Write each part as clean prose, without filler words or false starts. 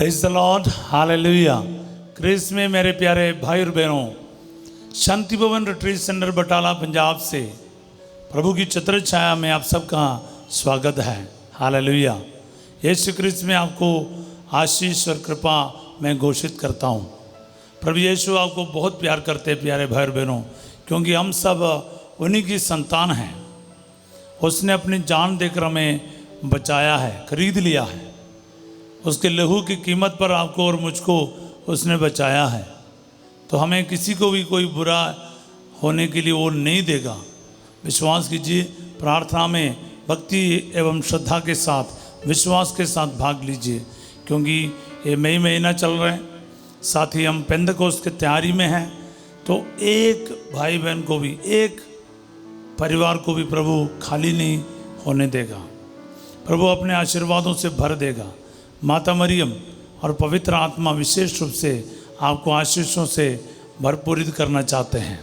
Praise the Lord, hallelujah. Christ में मेरे प्यारे भाई और बहनों, शांति भवन रिट्रीट सेंटर बटाला पंजाब से प्रभु की छत्र छाया में आप सबका स्वागत है। हालेलुया। यीशु क्रिस्त में आपको आशीष और कृपा मैं घोषित करता हूँ। प्रभु यीशु आपको बहुत प्यार करते हैं प्यारे भाई और बहनों, क्योंकि हम सब उन्हीं की संतान हैं। उसने अपनी जान देकर हमें बचाया है, खरीद लिया है। उसके लहू की कीमत पर आपको और मुझको उसने बचाया है। तो हमें किसी को भी कोई बुरा होने के लिए वो नहीं देगा। विश्वास कीजिए, प्रार्थना में भक्ति एवं श्रद्धा के साथ, विश्वास के साथ भाग लीजिए, क्योंकि ये मई महीना चल रहे हैं, साथ ही हम पेंतकोस्त की तैयारी में हैं। तो एक भाई बहन को भी, एक परिवार को भी प्रभु खाली नहीं होने देगा। प्रभु अपने आशीर्वादों से भर देगा। माता मरियम और पवित्र आत्मा विशेष रूप से आपको आशीषों से भरपूरित करना चाहते हैं।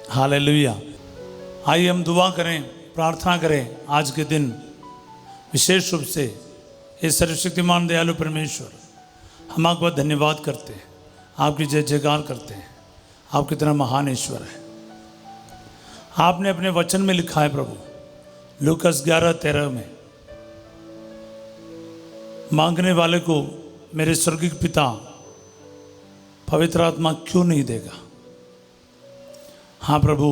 हालेलुया। आइए हम दुआ करें, प्रार्थना करें। आज के दिन विशेष रूप से ये सर्वशक्तिमान दयालु परमेश्वर, हम आपका धन्यवाद करते हैं, आपकी जय जयकार करते हैं। आप कितना महान ईश्वर है। आपने अपने वचन में लिखा है प्रभु, लूकास 11:13 में, मांगने वाले को मेरे स्वर्गीय पिता पवित्र आत्मा क्यों नहीं देगा। हाँ प्रभु,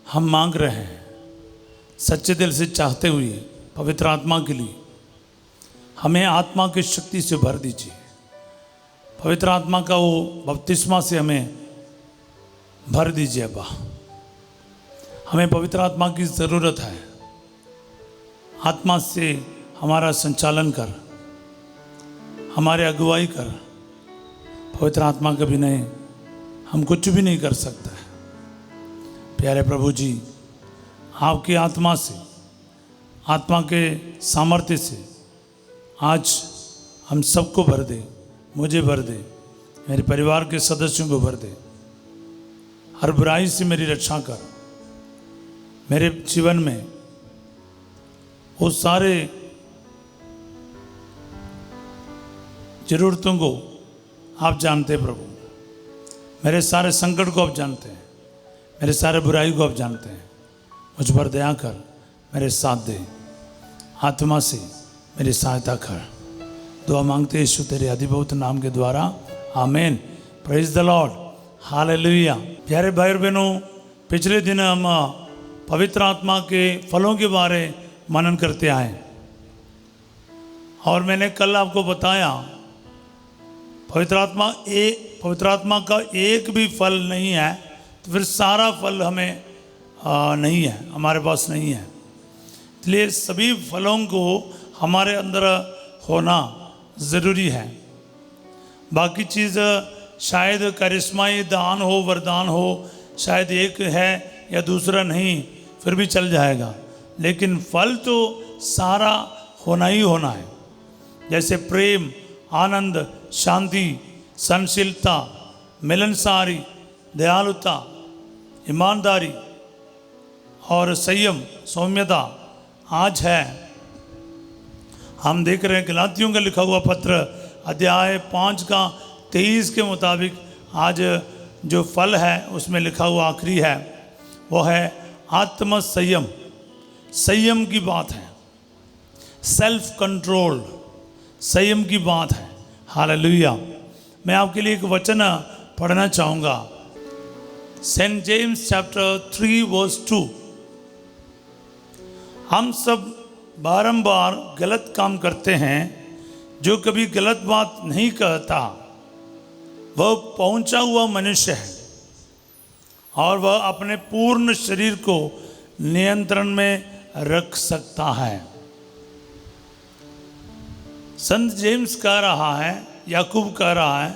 हम मांग रहे हैं सच्चे दिल से, चाहते हुए पवित्र आत्मा के लिए हमें आत्मा की शक्ति से भर दीजिए। पवित्र आत्मा का वो बपतिस्मा से हमें भर दीजिए। अब्बा, हमें पवित्र आत्मा की ज़रूरत है। आत्मा से हमारा संचालन कर, हमारे अगुवाई कर। पवित्र आत्मा के बिना हम कुछ भी नहीं कर सकते। प्यारे प्रभु जी, आपकी आत्मा से, आत्मा के सामर्थ्य से आज हम सबको भर दे। मुझे भर दे, मेरे परिवार के सदस्यों को भर दे। हर बुराई से मेरी रक्षा कर। मेरे जीवन में वो सारे ज़रूरतों को आप जानते हैं प्रभु। मेरे सारे संकट को आप जानते हैं, मेरे सारे बुराई को आप जानते हैं। मुझ पर दया कर, मेरे साथ दे, आत्मा से मेरी सहायता कर। दुआ मांगते हैं यीशु तेरे अधिभूत नाम के द्वारा, आमीन। Praise the Lord, hallelujah. प्यारे भाई और बहनों, पिछले दिन हम पवित्र आत्मा के फलों के बारे मनन करते आए, और मैंने कल आपको बताया पवित्र आत्मा का एक भी फल नहीं है, तो फिर सारा फल हमें नहीं है, हमारे पास नहीं है। इसलिए सभी फलों को हमारे अंदर होना ज़रूरी है। बाकी चीज़ शायद करिश्माई दान हो, वरदान हो, शायद एक है या दूसरा नहीं, फिर भी चल जाएगा, लेकिन फल तो सारा होना ही होना है। जैसे प्रेम, आनंद, शांति, सहनशीलता, मिलनसारी, दयालुता, ईमानदारी और संयम, सौम्यता आज है। हम देख रहे हैं गलातियों का लिखा हुआ पत्र अध्याय 5 का 23 के मुताबिक आज जो फल है उसमें लिखा हुआ आखिरी है, वो है आत्म संयम। संयम की बात है, सेल्फ कंट्रोल, संयम की बात है। हालेलुया। मैं आपके लिए एक वचन पढ़ना चाहूँगा, सेंट जेम्स चैप्टर 3 वर्स 2। हम सब बारंबार गलत काम करते हैं। जो कभी गलत बात नहीं कहता वह पहुंचा हुआ मनुष्य है, और वह अपने पूर्ण शरीर को नियंत्रण में रख सकता है। संत जेम्स कह रहा है, याकूब कह रहा है,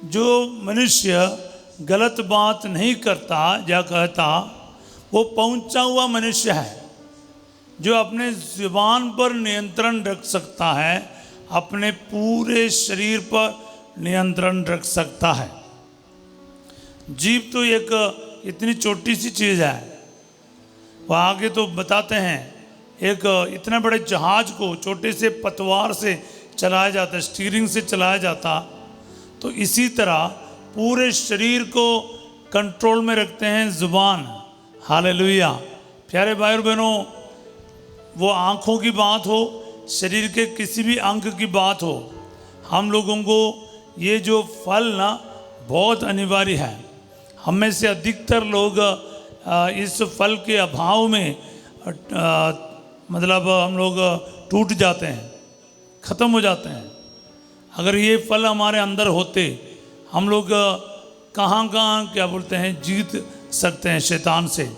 जो मनुष्य गलत बात नहीं करता या कहता वो पहुंचा हुआ मनुष्य है, जो अपने जुबान पर नियंत्रण रख सकता है, अपने पूरे शरीर पर नियंत्रण रख सकता है। जीभ तो एक इतनी छोटी सी चीज़ है। वह आगे तो बताते हैं, एक इतने बड़े जहाज को छोटे से पतवार से चलाया जाता, स्टीयरिंग से चलाया जाता, तो इसी तरह पूरे शरीर को कंट्रोल में रखते हैं जुबान। हालेलुया। प्यारे भाई और बहनों, वो आँखों की बात हो, शरीर के किसी भी अंग की बात हो, हम लोगों को ये जो फल ना बहुत अनिवार्य है। हम में से अधिकतर लोग इस फल के अभाव में मतलब हम लोग टूट जाते हैं, ख़त्म हो जाते हैं। अगर ये फल हमारे अंदर होते, हम लोग कहाँ कहाँ क्या बोलते हैं जीत सकते हैं शैतान से।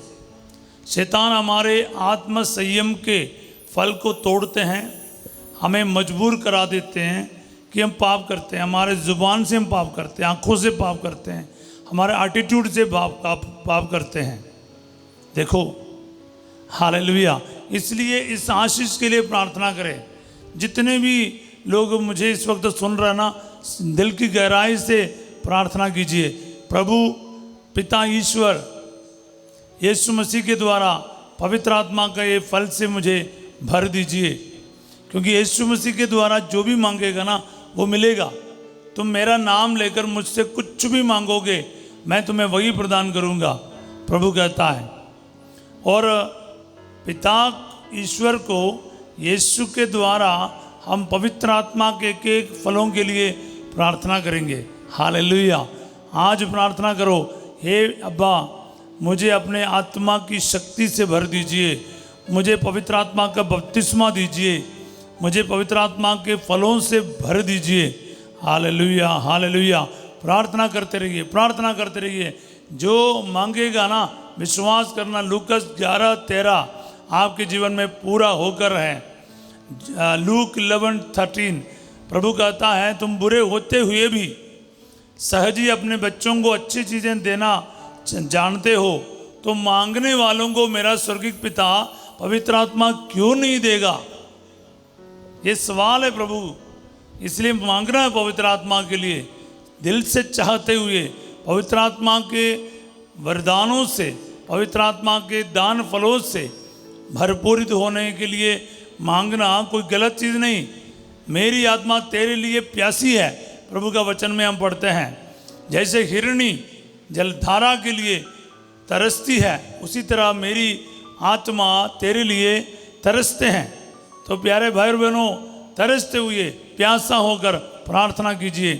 शैतान हमारे आत्म संयम के फल को तोड़ते हैं, हमें मजबूर करा देते हैं कि हम पाप करते हैं। हमारे ज़ुबान से हम पाप करते हैं, आँखों से पाप करते हैं, हमारे एटीट्यूड से पाप करते हैं। देखो, हालेलुया। इसलिए इस आशीष के लिए प्रार्थना करें। जितने भी लोग मुझे इस वक्त सुन रहे हैं ना, दिल की गहराई से प्रार्थना कीजिए, प्रभु पिता ईश्वर यीशु मसीह के द्वारा पवित्र आत्मा का ये फल से मुझे भर दीजिए, क्योंकि यीशु मसीह के द्वारा जो भी मांगेगा ना वो मिलेगा। तुम मेरा नाम लेकर मुझसे कुछ भी मांगोगे, मैं तुम्हें वही प्रदान करूंगा, प्रभु कहता है। और पिता ईश्वर को यीशु के द्वारा हम पवित्र आत्मा के एक फलों के लिए प्रार्थना करेंगे। हालेलुया। आज प्रार्थना करो, हे अब्बा मुझे अपने आत्मा की शक्ति से भर दीजिए, मुझे पवित्र आत्मा का बपतिस्मा दीजिए, मुझे पवित्र आत्मा के फलों से भर दीजिए। Hallelujah, hallelujah. प्रार्थना करते रहिए, प्रार्थना करते रहिए। जो मांगेगा ना, विश्वास करना, लूकस 11:13 आपके जीवन में पूरा होकर है। लूक 11:13 प्रभु कहता है, तुम बुरे होते हुए भी सहज ही अपने बच्चों को अच्छी चीज़ें देना जानते हो, तो मांगने वालों को मेरा स्वर्गीय पिता पवित्र आत्मा क्यों नहीं देगा? ये सवाल है प्रभु। इसलिए मांगना है पवित्र आत्मा के लिए, दिल से चाहते हुए, पवित्र आत्मा के वरदानों से, पवित्र आत्मा के दान फलों से भरपूरित होने के लिए मांगना कोई गलत चीज़ नहीं। मेरी आत्मा तेरे लिए प्यासी है, प्रभु का वचन में हम पढ़ते हैं। जैसे हिरणी जलधारा के लिए तरसती है, उसी तरह मेरी आत्मा तेरे लिए तरसते हैं। तो प्यारे भाई और बहनों, तरसते हुए प्यासा होकर प्रार्थना कीजिए,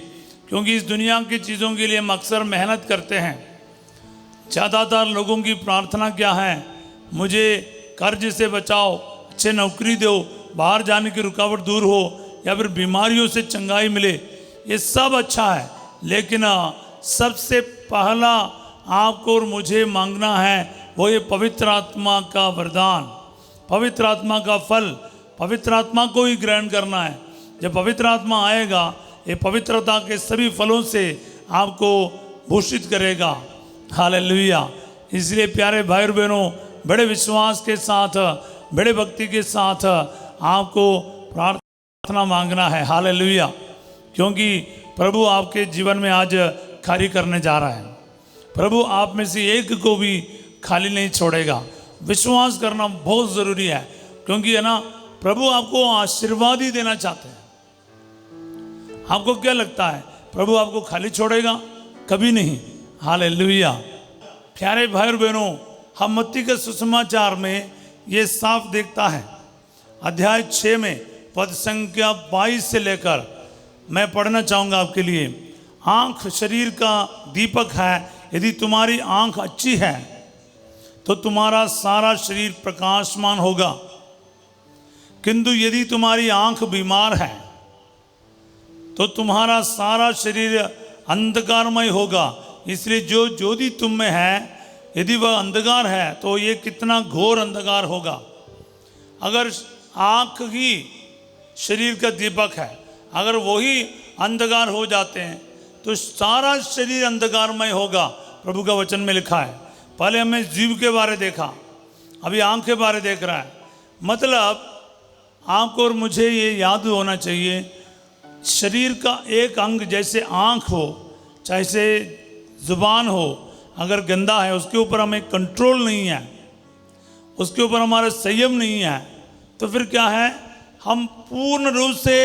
क्योंकि इस दुनिया की चीज़ों के लिए हम अक्सर मेहनत करते हैं। ज़्यादातर लोगों की प्रार्थना क्या है? मुझे कर्ज से बचाओ, अच्छे नौकरी दो, बाहर जाने की रुकावट दूर हो, या फिर बीमारियों से चंगाई मिले। ये सब अच्छा है, लेकिन सबसे पहला आपको और मुझे मांगना है वो ये पवित्र आत्मा का वरदान, पवित्र आत्मा का फल, पवित्र आत्मा को ही ग्रहण करना है। जब पवित्र आत्मा आएगा, ये पवित्रता के सभी फलों से आपको भूषित करेगा। हालेलुया। इसलिए प्यारे भाई और बहनों, बड़े विश्वास के साथ, बड़े भक्ति के साथ आपको प्रार्थना मांगना है। हालेलुया। क्योंकि प्रभु आपके जीवन में आज कार्य करने जा रहा है। प्रभु आप में से एक को भी खाली नहीं छोड़ेगा। विश्वास करना बहुत ज़रूरी है, क्योंकि है ना, प्रभु आपको आशीर्वाद ही देना चाहते हैं। आपको क्या लगता है प्रभु आपको खाली छोड़ेगा? कभी नहीं। हालेलुया। प्यारे भाई और बहनों, हम मत्ती के सुसमाचार में ये साफ देखता है। अध्याय 6 में पद संख्या 22 से लेकर मैं पढ़ना चाहूँगा आपके लिए। आँख शरीर का दीपक है। यदि तुम्हारी आँख अच्छी है तो तुम्हारा सारा शरीर प्रकाशमान होगा, किंतु यदि तुम्हारी आँख बीमार है तो तुम्हारा सारा शरीर अंधकारमय होगा। इसलिए जो ज्योति तुम में है, यदि वह अंधकार है तो ये कितना घोर अंधकार होगा। अगर आँख ही शरीर का दीपक है, अगर वही अंधकार हो जाते हैं तो सारा शरीर अंधकारमय होगा। प्रभु का वचन में लिखा है। पहले हमने जीव के बारे देखा, अभी आँख के बारे देख रहा है। मतलब आँख और मुझे ये याद होना चाहिए, शरीर का एक अंग जैसे आँख हो, चाहे से जुबान हो, अगर गंदा है, उसके ऊपर हमें कंट्रोल नहीं है, उसके ऊपर हमारा संयम नहीं है, तो फिर क्या है, हम पूर्ण रूप से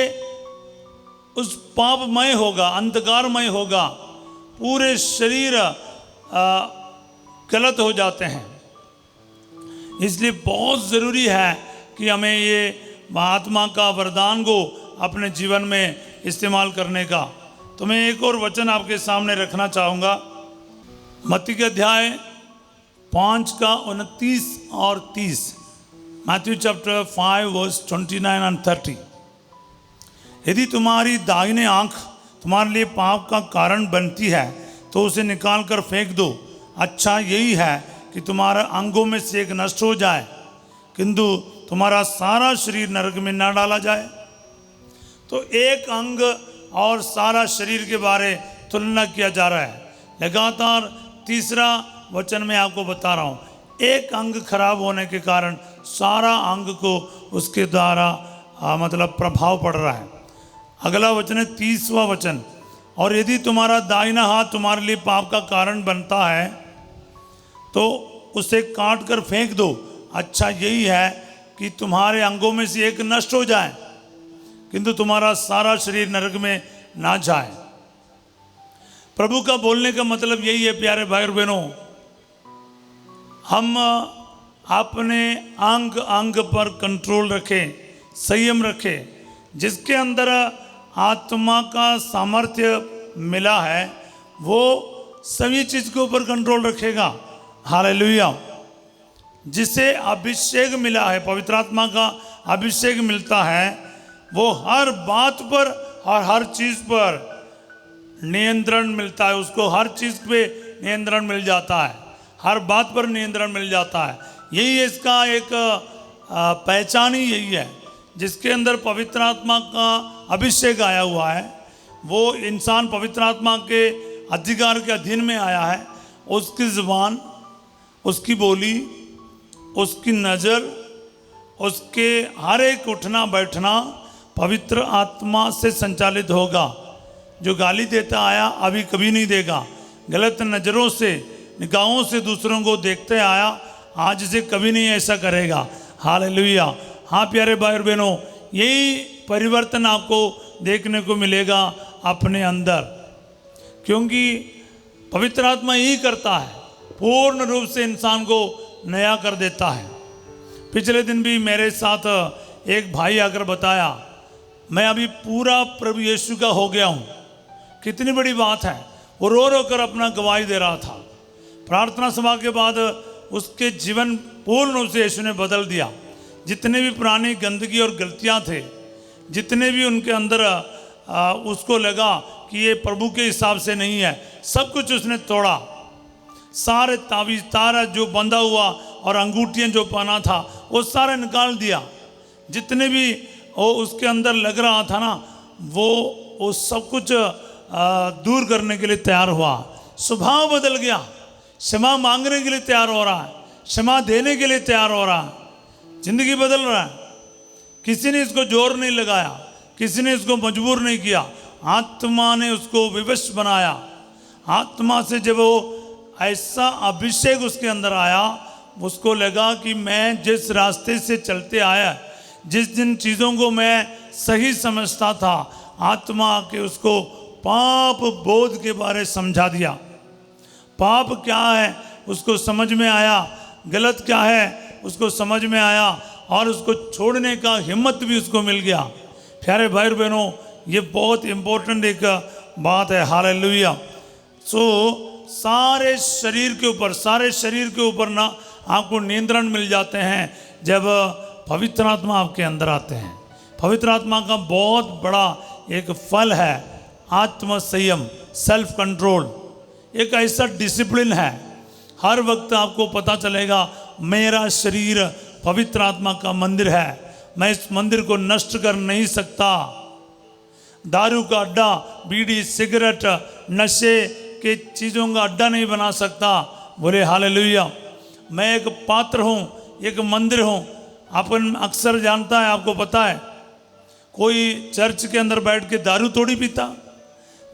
उस पापमय होगा, अंधकारमय होगा, पूरे शरीर गलत हो जाते हैं। इसलिए बहुत ज़रूरी है कि हमें ये महात्मा का वरदान को अपने जीवन में इस्तेमाल करने का। तो मैं एक और वचन आपके सामने रखना चाहूँगा, मत्ती के अध्याय 5 का 29 और 30। Matthew chapter 5 verse 29 and 30। यदि तुम्हारी दाहिने आँख तुम्हारे लिए पाप का कारण बनती है तो उसे निकाल कर फेंक दो। अच्छा यही है कि तुम्हारा अंगों में से एक नष्ट हो जाए, किंतु तुम्हारा सारा शरीर नरक में न डाला जाए। तो एक अंग और सारा शरीर के बारे तुलना किया जा रहा है। लगातार तीसरा वचन में आपको बता रहा हूँ, एक अंग खराब होने के कारण सारा अंग को उसके द्वारा मतलब प्रभाव पड़ रहा है। अगला वचन है 30वां वचन, और यदि तुम्हारा दाहिना हाथ तुम्हारे लिए पाप का कारण बनता है तो उसे काट कर फेंक दो। अच्छा यही है कि तुम्हारे अंगों में से एक नष्ट हो जाए, किंतु तुम्हारा सारा शरीर नरक में ना जाए। प्रभु का बोलने का मतलब यही है प्यारे भाई और बहनों, हम अपने अंग अंग पर कंट्रोल रखें, संयम रखें। जिसके अंदर आत्मा का सामर्थ्य मिला है वो सभी चीज़ के ऊपर कंट्रोल रखेगा। हालेलुया। जिसे अभिषेक मिला है, पवित्र आत्मा का अभिषेक मिलता है, वो हर बात पर और हर चीज़ पर नियंत्रण मिलता है। उसको हर चीज़ पे नियंत्रण मिल जाता है, हर बात पर नियंत्रण मिल जाता है। यही इसका एक पहचान ही यही है। जिसके अंदर पवित्र आत्मा का अभिषेक आया हुआ है वो इंसान पवित्र आत्मा के अधिकार के अधीन में आया है। उसकी ज़ुबान, उसकी बोली, उसकी नज़र, उसके हर एक उठना बैठना पवित्र आत्मा से संचालित होगा। जो गाली देता आया अभी कभी नहीं देगा, गलत नज़रों से निगाहों से दूसरों को देखते आया आज से कभी नहीं ऐसा करेगा। हालेलुया। हाँ प्यारे भाई और बहनों, यही परिवर्तन आपको देखने को मिलेगा अपने अंदर, क्योंकि पवित्र आत्मा यही करता है, पूर्ण रूप से इंसान को नया कर देता है। पिछले दिन भी मेरे साथ एक भाई आकर बताया, मैं अभी पूरा प्रभु यीशु का हो गया हूँ। कितनी बड़ी बात है। वो रो रो कर अपना गवाही दे रहा था। प्रार्थना सभा के बाद उसके जीवन पूर्ण रूप से यीशु ने बदल दिया। जितने भी पुरानी गंदगी और गलतियाँ थे, जितने भी उनके अंदर उसको लगा कि ये प्रभु के हिसाब से नहीं है, सब कुछ उसने तोड़ा। सारे तावीज़ तारा जो बंधा हुआ और अंगूठियाँ जो पहना था वो सारे निकाल दिया। जितने भी वो उसके अंदर लग रहा था ना, वो सब कुछ दूर करने के लिए तैयार हुआ। स्वभाव बदल गया, क्षमा मांगने के लिए तैयार हो रहा है, क्षमा देने के लिए तैयार हो रहा है। जिंदगी बदल रहा है। किसी ने इसको जोर नहीं लगाया, किसी ने इसको मजबूर नहीं किया, आत्मा ने उसको विवश बनाया। आत्मा से जब वो ऐसा अभिषेक उसके अंदर आया, उसको लगा कि मैं जिस रास्ते से चलते आया, जिस जिन चीज़ों को मैं सही समझता था, आत्मा के उसको पाप बोध के बारे समझा दिया। पाप क्या है उसको समझ में आया, गलत क्या है उसको समझ में आया, और उसको छोड़ने का हिम्मत भी उसको मिल गया। प्यारे भाई बहनों, ये बहुत इम्पोर्टेंट एक बात है। हालेलुया। सारे शरीर के ऊपर ना आपको नियंत्रण मिल जाते हैं जब पवित्र आत्मा आपके अंदर आते हैं। पवित्र आत्मा का बहुत बड़ा एक फल है आत्म संयम, सेल्फ कंट्रोल। एक ऐसा डिसिप्लिन है, हर वक्त आपको पता चलेगा मेरा शरीर पवित्र आत्मा का मंदिर है, मैं इस मंदिर को नष्ट कर नहीं सकता। दारू का अड्डा, बीड़ी, सिगरेट, नशे के चीज़ों का अड्डा नहीं बना सकता। बोले हालेलुया। मैं एक पात्र हूँ, एक मंदिर हूँ। अपन अक्सर जानता है, आपको पता है, कोई चर्च के अंदर बैठ के दारू थोड़ी पीता,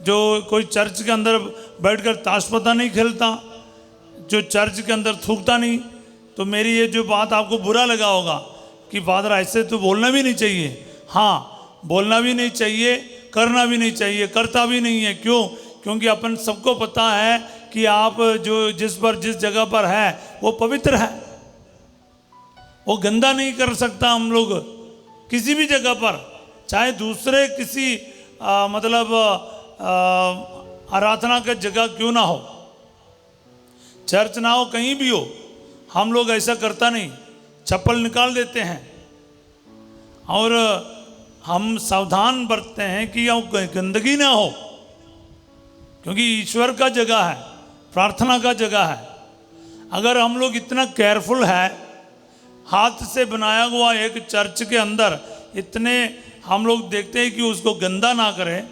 जो कोई चर्च के अंदर बैठकर ताश पत्ता नहीं खेलता, जो चर्च के अंदर थूकता नहीं। तो मेरी ये जो बात आपको बुरा लगा होगा कि फादर ऐसे तो बोलना भी नहीं चाहिए। हाँ, बोलना भी नहीं चाहिए, करना भी नहीं चाहिए, करता भी नहीं है। क्यों? क्योंकि अपन सबको पता है कि आप जिस जगह पर है वो पवित्र है, वो गंदा नहीं कर सकता हम लोग किसी भी जगह पर, चाहे दूसरे किसी आराधना का जगह क्यों ना हो, चर्च ना हो, कहीं भी हो, हम लोग ऐसा करता नहीं, चप्पल निकाल देते हैं और हम सावधान बरतते हैं कि गंदगी ना हो, क्योंकि ईश्वर का जगह है, प्रार्थना का जगह है। अगर हम लोग इतना केयरफुल है, हाथ से बनाया हुआ एक चर्च के अंदर इतने हम लोग देखते हैं कि उसको गंदा ना करें,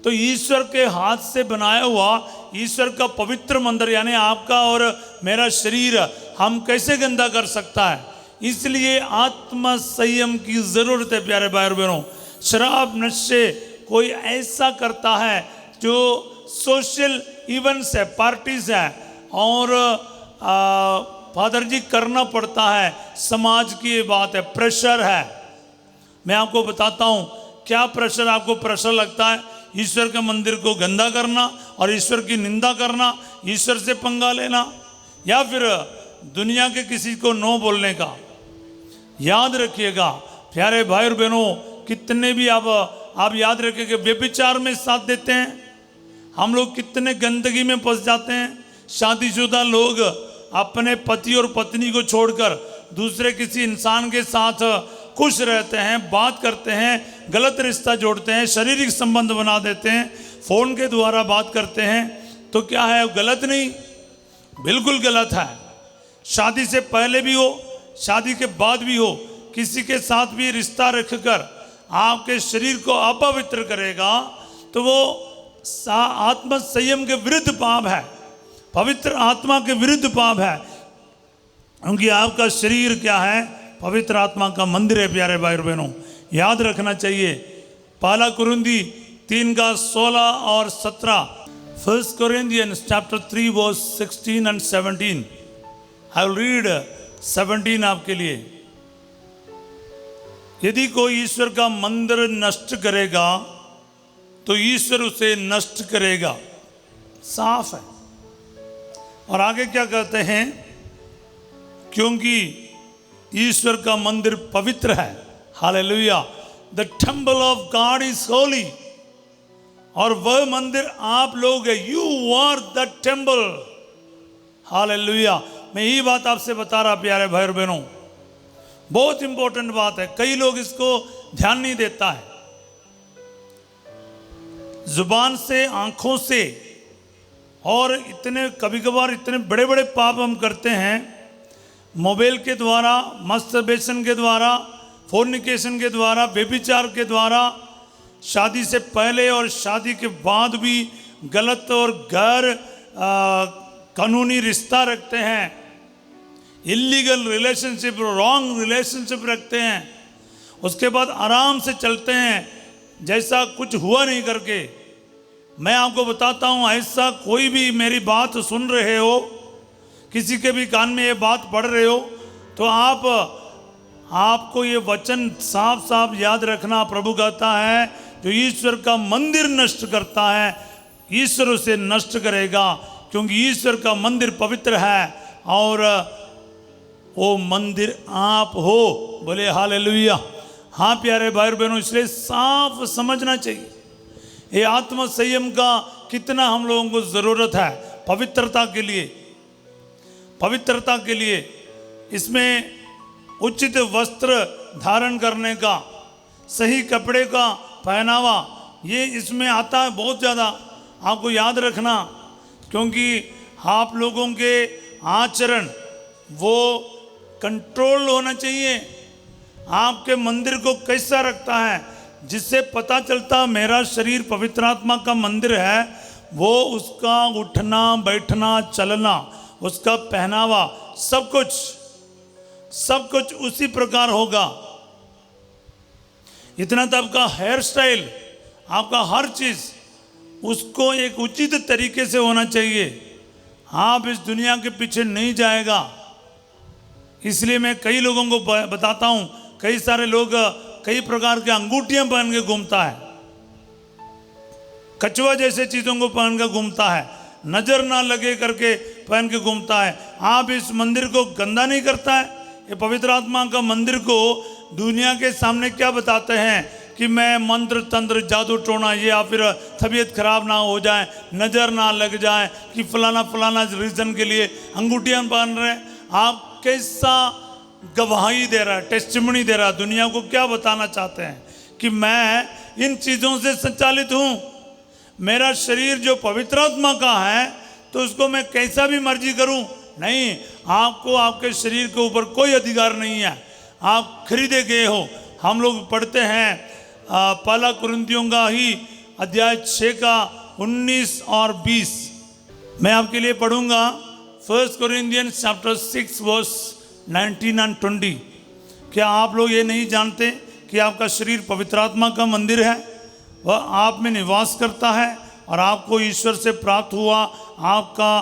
तो ईश्वर के हाथ से बनाया हुआ ईश्वर का पवित्र मंदिर यानी आपका और मेरा शरीर हम कैसे गंदा कर सकता है? इसलिए आत्मा संयम की जरूरत है प्यारे भाई और बहनों। शराब नशे कोई ऐसा करता है जो सोशल इवेंट्स है, पार्टीज है, और फादर जी करना पड़ता है, समाज की ये बात है, प्रेशर है। मैं आपको बताता हूँ क्या प्रेशर आपको प्रेशर लगता है, ईश्वर के मंदिर को गंदा करना और ईश्वर की निंदा करना, ईश्वर से पंगा लेना, या फिर दुनिया के किसी को नो बोलने का। याद रखिएगा प्यारे भाई और बहनों, कितने भी आप याद रखिएगा व्यभिचार में साथ देते हैं, हम लोग कितने गंदगी में फंस जाते हैं। शादीशुदा लोग अपने पति और पत्नी को छोड़कर दूसरे किसी इंसान के साथ खुश रहते हैं, बात करते हैं, गलत रिश्ता जोड़ते हैं, शारीरिक संबंध बना देते हैं, फोन के द्वारा बात करते हैं, तो क्या है गलत नहीं? बिल्कुल गलत है। शादी से पहले भी हो, शादी के बाद भी हो, किसी के साथ भी रिश्ता रखकर आपके शरीर को अपवित्र करेगा तो वो आत्म संयम के विरुद्ध पाप है, पवित्र आत्मा के विरुद्ध पाप है, क्योंकि आपका शरीर क्या है? पवित्र आत्मा का मंदिर है प्यारे भाई और बहनों। याद रखना चाहिए। पहला कुरिन्थी 3:16 और 17, 1 Corinthians chapter 3 verse 16 and 17। I will read 17 आपके लिए। यदि कोई ईश्वर का मंदिर नष्ट करेगा तो ईश्वर उसे नष्ट करेगा। साफ है। और आगे क्या कहते हैं? क्योंकि ईश्वर का मंदिर पवित्र है। Hallelujah. The temple of God is holy. और वह मंदिर आप लोग है। You are the temple. Hallelujah. मैं यही बात आपसे बता रहा प्यारे भाई और बहनों, बहुत इंपॉर्टेंट बात है। कई लोग इसको ध्यान नहीं देता है। जुबान से, आंखों से, और इतने कभी कभार इतने बड़े बड़े पाप हम करते हैं, मोबाइल के द्वारा, मस्टरबेशन के द्वारा, फोर्निकेशन के द्वारा, व्यभिचार के द्वारा, शादी से पहले और शादी के बाद भी गलत और गैर कानूनी रिश्ता रखते हैं, इलीगल रिलेशनशिप, रॉन्ग रिलेशनशिप रखते हैं, उसके बाद आराम से चलते हैं जैसा कुछ हुआ नहीं करके। मैं आपको बताता हूँ, ऐसा कोई भी मेरी बात सुन रहे हो, किसी के भी कान में ये बात पढ़ रहे हो, तो आपको ये वचन साफ साफ याद रखना। प्रभु कहता है जो ईश्वर का मंदिर नष्ट करता है ईश्वर उसे नष्ट करेगा, क्योंकि ईश्वर का मंदिर पवित्र है और वो मंदिर आप हो। बोले हालेलुया। हाँ प्यारे भाई और बहनों, इसलिए साफ समझना चाहिए ये आत्म संयम का कितना हम लोगों को जरूरत है पवित्रता के लिए। पवित्रता के लिए इसमें उचित वस्त्र धारण करने का, सही कपड़े का पहनावा, ये इसमें आता है बहुत ज़्यादा। आपको याद रखना, क्योंकि आप लोगों के आचरण वो कंट्रोल होना चाहिए। आपके मंदिर को कैसा रखता है, जिससे पता चलता मेरा शरीर पवित्र आत्मा का मंदिर है, वो उसका उठना बैठना चलना, उसका पहनावा, सब कुछ उसी प्रकार होगा। इतना तो आपका हेयर स्टाइल, आपका हर चीज उसको एक उचित तरीके से होना चाहिए। आप इस दुनिया के पीछे नहीं जाएगा। इसलिए मैं कई लोगों को बताता हूँ, कई सारे लोग कई प्रकार के अंगूठियां पहन के घूमता है। कछुआ जैसे चीज़ों को पहन कर घूमता है, नज़र ना लगे करके पहन के घूमता है। आप इस मंदिर को गंदा नहीं करता है। ये पवित्र आत्मा का मंदिर को दुनिया के सामने क्या बताते हैं कि मैं मंत्र तंत्र जादू टोना ये या फिर तबीयत खराब ना हो जाए, नज़र ना लग जाए कि फलाना फलाना रीज़न के लिए अंगूठियाँ पहन रहे हैं। आप कैसा गवाही दे रहा है, टेस्टिमनी दे रहा है, दुनिया को क्या बताना चाहते हैं कि मैं इन चीज़ों से संचालित हूँ। मेरा शरीर जो पवित्र आत्मा का है तो उसको मैं कैसा भी मर्जी करूं, नहीं, आपको आपके शरीर के ऊपर कोई अधिकार नहीं है। आप खरीदे गए हो। हम लोग पढ़ते हैं पहला कुरिन्थियों का ही अध्याय 6 का 19 और 20। मैं आपके लिए पढ़ूंगा 1 Corinthians chapter 6 verse 19 and 20। क्या आप लोग ये नहीं जानते कि आपका शरीर पवित्र आत्मा का मंदिर है, वह आप में निवास करता है और आपको ईश्वर से प्राप्त हुआ, आपका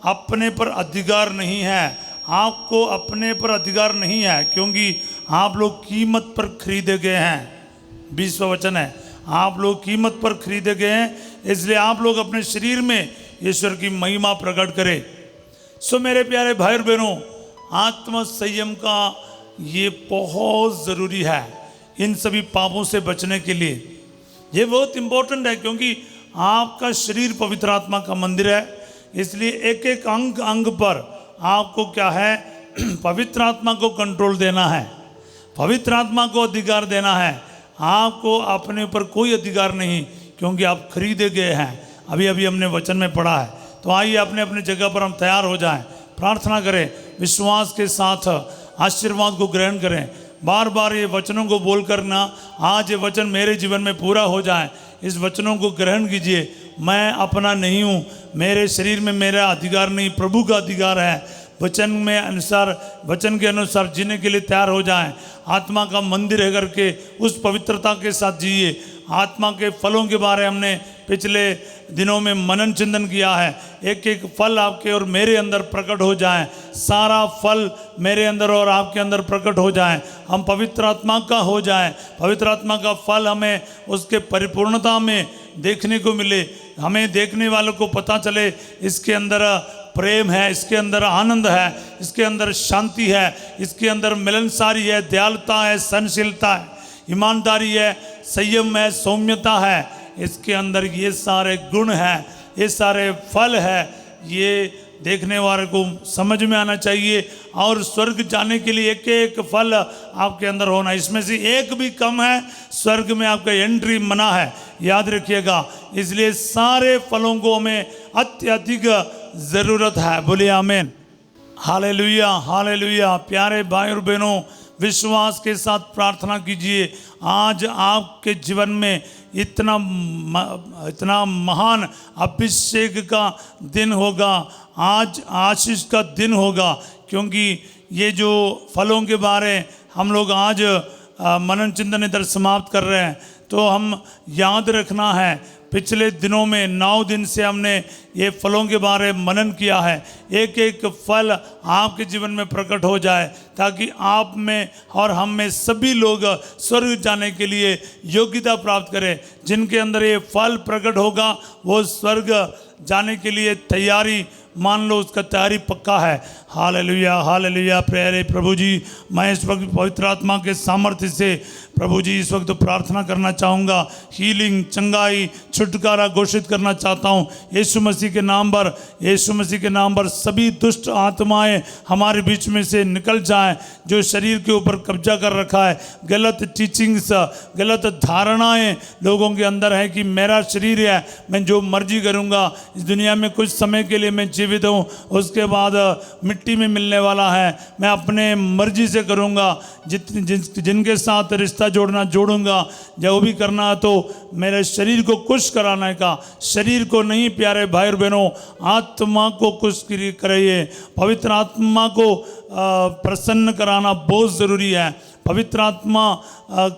अपने पर अधिकार नहीं है। आपको अपने पर अधिकार नहीं है क्योंकि आप लोग कीमत पर खरीदे गए हैं। 20वां वचन है, आप लोग कीमत पर खरीदे गए हैं, इसलिए आप लोग अपने शरीर में ईश्वर की महिमा प्रकट करें। सो मेरे प्यारे भाई और बहनों, आत्म संयम का ये बहुत ज़रूरी है इन सभी पापों से बचने के लिए। ये बहुत इम्पोर्टेंट है क्योंकि आपका शरीर पवित्र आत्मा का मंदिर है। इसलिए एक एक अंग अंग पर आपको क्या है, पवित्र आत्मा को कंट्रोल देना है, पवित्र आत्मा को अधिकार देना है। आपको अपने ऊपर कोई अधिकार नहीं क्योंकि आप खरीदे गए हैं। अभी अभी हमने वचन में पढ़ा है। तो आइए अपने अपने जगह पर हम तैयार हो जाएं, प्रार्थना करें, विश्वास के साथ आशीर्वाद को ग्रहण करें। बार बार ये वचनों को बोल करना, आज ये वचन मेरे जीवन में पूरा हो जाए, इस वचनों को ग्रहण कीजिए। मैं अपना नहीं हूँ, मेरे शरीर में मेरा अधिकार नहीं, प्रभु का अधिकार है। वचन में अनुसार, वचन के अनुसार जीने के लिए तैयार हो जाएं। आत्मा का मंदिर है करके उस पवित्रता के साथ जिए। आत्मा के फलों के बारे हमने पिछले दिनों में मनन चिंतन किया है। एक एक फल आपके और मेरे अंदर प्रकट हो जाए, सारा फल मेरे अंदर और आपके अंदर प्रकट हो जाए, हम पवित्र आत्मा का हो जाए। पवित्र आत्मा का फल हमें उसके परिपूर्णता में देखने को मिले। हमें देखने वालों को पता चले इसके अंदर प्रेम है, इसके अंदर आनंद है, इसके अंदर शांति है, इसके अंदर मिलनसारी है, दयालुता है, सहनशीलता है, ईमानदारी है, संयम है, सौम्यता है। इसके अंदर ये सारे गुण हैं, ये सारे फल है। ये देखने वाले को समझ में आना चाहिए और स्वर्ग जाने के लिए एक एक फल आपके अंदर होना। इसमें से एक भी कम है, स्वर्ग में आपका एंट्री मना है, याद रखिएगा। इसलिए सारे फलों को हमें अत्यधिक ज़रूरत है। बोलिए आमीन, हालेलुया, हालेलुया। प्यारे भाई और बहनों, विश्वास के साथ प्रार्थना कीजिए। आज आपके जीवन में इतना महान अभिषेक का दिन होगा, आज आशीष का दिन होगा, क्योंकि ये जो फलों के बारे हम लोग आज मनन चिंतन इधर समाप्त कर रहे हैं। तो हम याद रखना है, पिछले दिनों में 9 दिन से हमने ये फलों के बारे में मनन किया है। एक एक फल आपके जीवन में प्रकट हो जाए ताकि आप में और हम में सभी लोग स्वर्ग जाने के लिए योग्यता प्राप्त करें। जिनके अंदर ये फल प्रकट होगा वो स्वर्ग जाने के लिए तैयारी, मान लो उसका तैयारी पक्का है। Hallelujah, hallelujah. प्यारे प्रभु जी, मैं इस वक्त पवित्र आत्मा के सामर्थ्य से प्रभु जी इस वक्त प्रार्थना करना चाहूँगा। हीलिंग, चंगाई, छुटकारा घोषित करना चाहता हूँ यीशु मसीह के नाम पर। यीशु मसीह के नाम पर सभी दुष्ट आत्माएं हमारे बीच में से निकल जाएं जो शरीर के ऊपर कब्जा कर रखा है। गलत टीचिंग्स, गलत धारणाएं लोगों के अंदर है कि मेरा शरीर है, मैं जो मर्जी करूँगा, इस दुनिया में कुछ समय के लिए मैं जीवित हूँ, उसके बाद मिट्टी में मिलने वाला है, मैं अपने मर्जी से करूँगा, जिनके साथ रिश्ता जोड़ूंगा, जो भी करना है तो मेरे शरीर को खुश कराने का। शरीर को नहीं प्यारे भाई और बहनों, आत्मा को खुश करिए। पवित्र आत्मा को प्रसन्न कराना बहुत ज़रूरी है। पवित्र आत्मा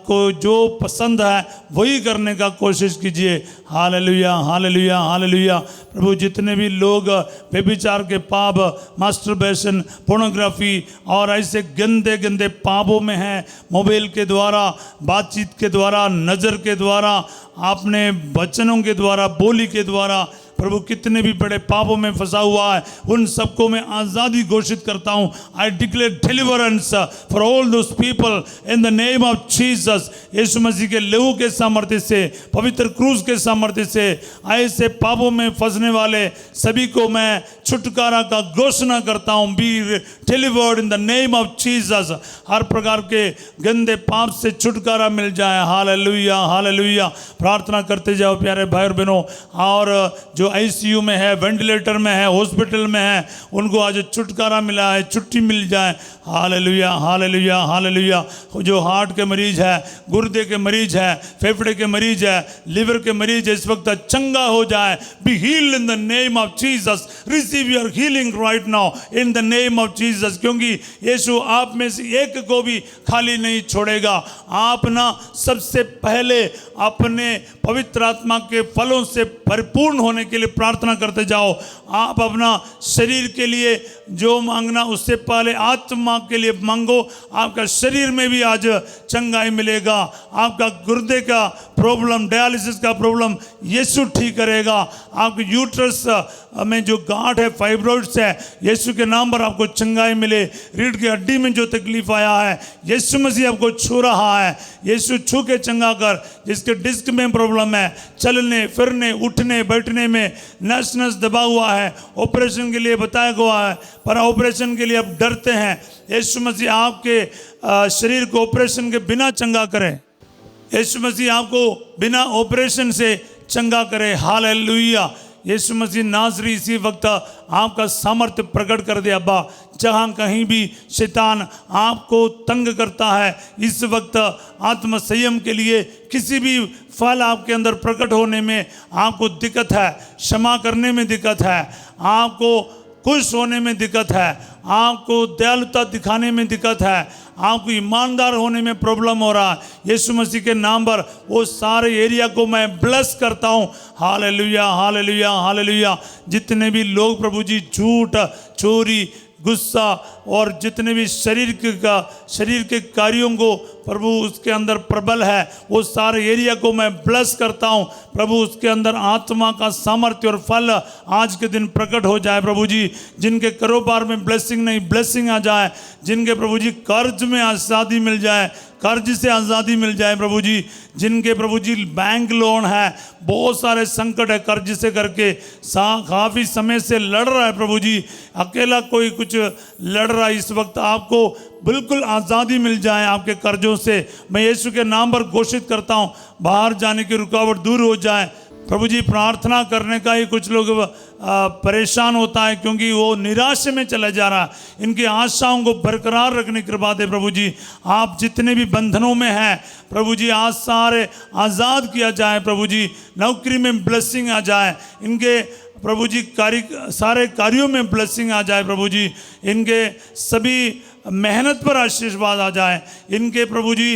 को जो पसंद है वही करने का कोशिश कीजिए। Hallelujah hallelujah hallelujah. प्रभु जितने भी लोग व्यभिचार के पाप, मास्टरबेशन, पोर्नोग्राफी और ऐसे गंदे गंदे पापों में हैं, मोबाइल के द्वारा, बातचीत के द्वारा, नज़र के द्वारा, आपने वचनों के द्वारा, बोली के द्वारा, प्रभु कितने भी बड़े पापों में फंसा हुआ है, उन सबको मैं आज़ादी घोषित करता हूँ। I declare deliverance for all those people in the name of Jesus. यीशु मसीह के लहू के सामर्थ्य से, पवित्र क्रूस के सामर्थ्य से ऐसे पापों में फंसने वाले सभी को मैं छुटकारा का घोषणा करता हूँ। Be delivered in the name of Jesus. हर प्रकार के गंदे पाप से छुटकारा मिल जाए। Hallelujah hallelujah. प्रार्थना करते जाओ प्यारे भाई और बहनों। और जो आईसीयू में है, वेंटिलेटर में है, हॉस्पिटल में है, उनको आज छुटकारा मिला है, छुट्टी मिल जाए। Hallelujah hallelujah hallelujah. जो हार्ट के मरीज है, गुर्दे के मरीज है, फेफड़े के मरीज है, लिवर के मरीज है, इस वक्त चंगा हो जाए। Be healed in the name of Jesus. Receive your healing right now in the name of Jesus. क्योंकि यीशु आप में से एक को भी खाली नहीं छोड़ेगा। आप ना सबसे पहले अपने पवित्र आत्मा के फलों से परिपूर्ण होने के लिए प्रार्थना करते जाओ। आप अपना शरीर के लिए जो मांगना, उससे पहले आत्मा के लिए मांगो। आपका शरीर में भी आज चंगाई मिलेगा। आपका गुर्दे का प्रॉब्लम, डायलिसिस का प्रॉब्लम यीशु ठीक करेगा। आपके यूट्रस में जो गांठ है, फाइब्रोइड्स है, यीशु के नाम पर आपको चंगाई मिले। रीढ़ की हड्डी में जो तकलीफ आया है, यीशु मसीह आपको छू रहा है। यीशु छू के चंगा कर। जिसके डिस्क में प्रॉब्लम है, चलने फिरने, उठने बैठने में नस नस दबा हुआ है, ऑपरेशन के लिए बताया हुआ है, पर ऑपरेशन के लिए आप डरते हैं, यीशु मसीह आपके शरीर को ऑपरेशन के बिना चंगा करे। यीशु मसीह आपको बिना ऑपरेशन से चंगा करे। हालेलुया। यीशु मसीह नाज़री इसी वक्त आपका सामर्थ्य प्रकट कर दे। अब्बा, जहाँ कहीं भी शैतान आपको तंग करता है, इस वक्त आत्म संयम के लिए किसी भी फल आपके अंदर प्रकट होने में आपको दिक्कत है, क्षमा करने में दिक्कत है, आपको खुश होने में दिक्कत है, आपको दयालुता दिखाने में दिक्कत है, आपको ईमानदार होने में प्रॉब्लम हो रहा है, यीशु मसीह के नाम पर वो सारे एरिया को मैं ब्लेस करता हूँ। Hallelujah hallelujah hallelujah. जितने भी लोग प्रभु जी झूठ, चोरी, गुस्सा और जितने भी शरीर के कार्यों को प्रभु उसके अंदर प्रबल है, वो सारे एरिया को मैं ब्लेस करता हूँ। प्रभु उसके अंदर आत्मा का सामर्थ्य और फल आज के दिन प्रकट हो जाए। प्रभु जी, जिनके कारोबार में ब्लेसिंग नहीं, ब्लेसिंग आ जाए। जिनके प्रभु जी कर्ज में आज़ादी मिल जाए, कर्ज से आज़ादी मिल जाए। प्रभु जी, जिनके प्रभु जी बैंक लोन है, बहुत सारे संकट है, कर्ज से करके काफ़ी समय से लड़ रहा है। प्रभु जी, अकेला कोई कुछ लड़ रहा है, इस वक्त आपको बिल्कुल आज़ादी मिल जाए आपके कर्जों से। मैं यीशु के नाम पर घोषित करता हूँ, बाहर जाने की रुकावट दूर हो जाए। प्रभु जी, प्रार्थना करने का ही कुछ लोग परेशान होता है क्योंकि वो निराशा में चला जा रहा है। इनकी आशाओं को बरकरार रखने की कृपा दे। प्रभु जी, आप जितने भी बंधनों में हैं, प्रभु जी आज सारे आज़ाद किया जाए। प्रभु जी, नौकरी में ब्लेसिंग आ जाए, इनके प्रभु जी सारे कार्यों में ब्लेसिंग आ जाए। प्रभु जी, इनके सभी मेहनत पर आशीर्वाद आ जाए। इनके प्रभु जी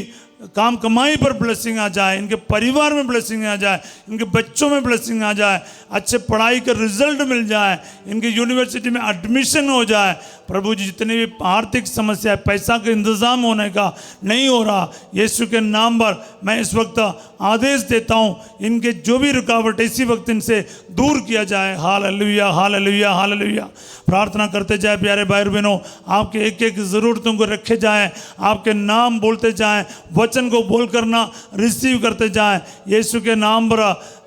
काम कमाई पर ब्लेसिंग आ जाए, इनके परिवार में ब्लेसिंग आ जाए, इनके बच्चों में ब्लेसिंग आ जाए, अच्छे पढ़ाई का रिजल्ट मिल जाए, इनके यूनिवर्सिटी में एडमिशन हो जाए। प्रभु जी, जितनी भी आर्थिक समस्या है, पैसा का इंतज़ाम होने का नहीं हो रहा, यीशु के नाम पर मैं इस वक्त आदेश देता हूँ, इनके जो भी रुकावट इसी वक्त इनसे दूर किया जाए। Hallelujah hallelujah hallelujah. प्रार्थना करते जाए प्यारे भाई बहनों, आपके एक एक ज़रूरतों को रखे जाएं, आपके नाम बोलते जाएं, वचन को बोल करना रिसीव करते जाएं। यीशु के नाम पर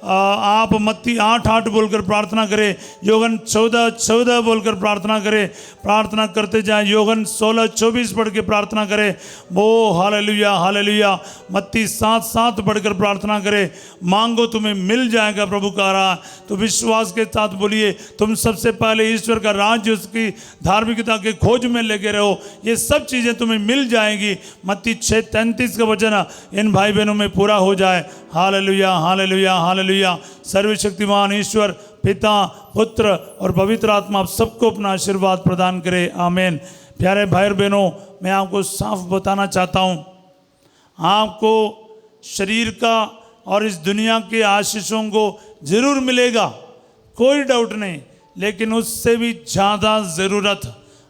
आप मत्ती 8:8 बोलकर प्रार्थना करें, योहन 14:14 बोलकर प्रार्थना करें, प्रार्थना करते जाएं। योहन 16:24 पढ़ के प्रार्थना करें। वो हालेलुया हालेलुया। मत्ती 7:7 पढ़कर प्रार्थना करें। मांगो तुम्हें मिल जाएगा, प्रभु कह रहा है। तो विश्वास के साथ बोलिए, तुम सबसे पहले ईश्वर का राज्य, उसकी धार्मिकता के खोज में लगे रहो, ये सब चीज़ें तुम्हें मिल जाएंगी। मत्ती 6:33 का वचन इन भाई बहनों में पूरा हो जाए। Hallelujah hallelujah hallelujah. सर्वशक्तिमान ईश्वर पिता, पुत्र और पवित्र आत्मा आप सबको अपना आशीर्वाद प्रदान करे। आमीन। प्यारे भाई और बहनों, मैं आपको साफ बताना चाहता हूँ, आपको शरीर का और इस दुनिया के आशीषों को जरूर मिलेगा, कोई डाउट नहीं, लेकिन उससे भी ज़्यादा ज़रूरत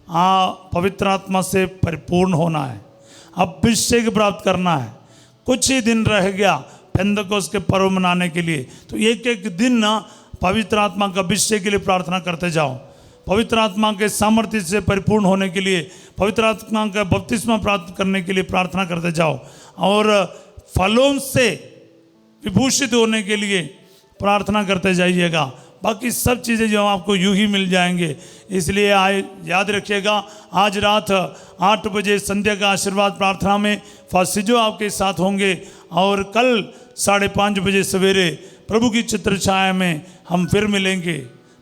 पवित्र आत्मा से परिपूर्ण होना है, अभिषेक प्राप्त करना है। कुछ ही दिन रह गया पेंतकोस्त के पर्व मनाने के लिए, तो एक एक दिन ना पवित्र आत्मा का अभिषेक के लिए प्रार्थना करते जाओ, पवित्र आत्मा के सामर्थ्य से परिपूर्ण होने के लिए, पवित्र आत्मा का बपतिस्मा प्राप्त करने के लिए प्रार्थना करते जाओ, और फलों से विभूषित होने के लिए प्रार्थना करते जाइएगा। बाकी सब चीज़ें जो आपको यूं ही मिल जाएंगे। इसलिए याद रखिएगा, आज रात 8 बजे संध्या का आशीर्वाद प्रार्थना में फासिजो आपके साथ होंगे, और कल 5:30 बजे सवेरे प्रभु की चित्र छाया में हम फिर मिलेंगे।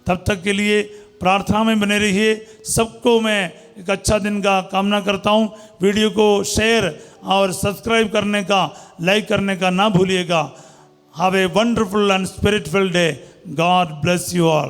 तब तक के लिए प्रार्थना में बने रहिए। सबको मैं एक अच्छा दिन का कामना करता हूँ। वीडियो को शेयर और सब्सक्राइब करने का, लाइक करने का ना भूलिएगा। Have a wonderful and spirit field day. God bless you all.